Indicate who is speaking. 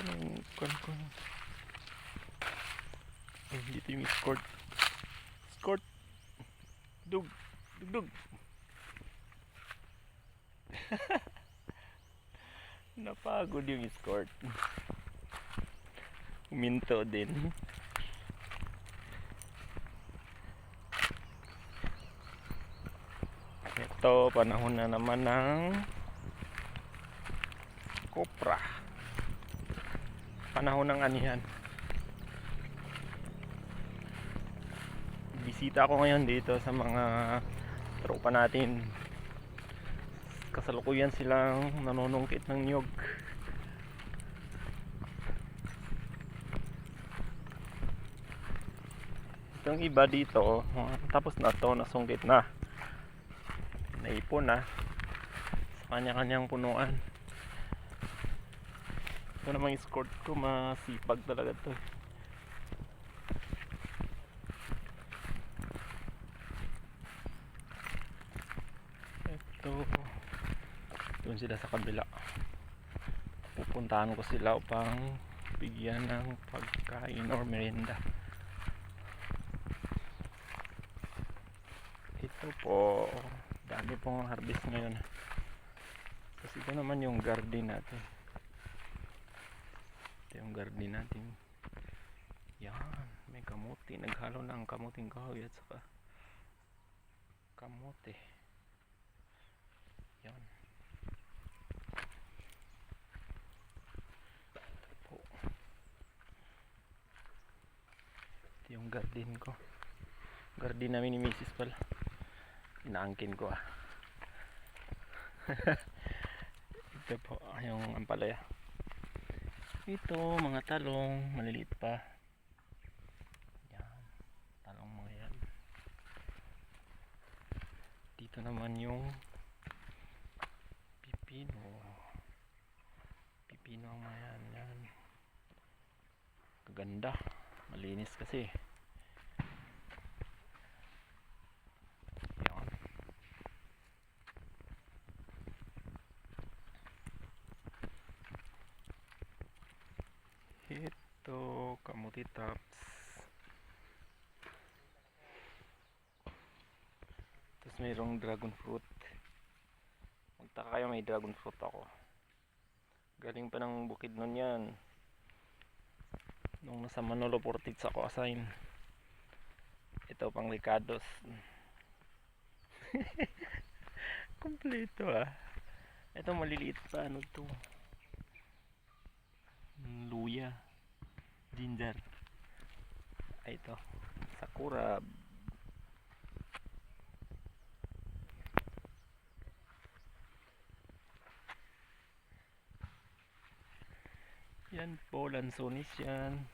Speaker 1: Paano yung kan. Dito yung escort. Escort. Dug. Dug. Napagod yung escort. Uminto din. Ito, panahon na naman ng kopra. Panahon ng anihan. Bisita ako ngayon dito sa mga tropa natin. Kasalukuyan silang nanunungkit ng niyog. Itong iba dito, tapos na to, nasungkit na. Naipon na sa kanya-kanyang punuan. Ito namang escort ko, masipag talaga to. Ito, doon sila sa kabila. Pupuntahan ko sila upang bigyan ng pagkain or merienda. Ito po, dami pong harvest ngayon. Kasi ito naman yung garden natin. Ito yung garden natin. Yan, may kamuti. Naghalo na ang kamuting kahoy at saka kamote. Yan. Ito po. Ito yung garden ko. Garden namin ni Mrs. pala. Inaangkin ko ah. Ito po yung ampalaya. Ito mga talong, maliliit pa. Yan, talong mga yan. Dito naman yung pipino. Pipino ang mga yan. Yan. Kaganda. Malinis kasi. Yan. Ito, kamuti tops. Tapos mayroong dragon fruit. Magtaka kayo, may dragon fruit ako. Galing pa ng bukid nun yan. Nung nasa Manolo Portage ako assign. Ito pang Ricardos. Kompleto ah. Ito maliliit pa, ano to? Luya. Ginger. Ay ito. Sakura. Yan po, lansonis yan.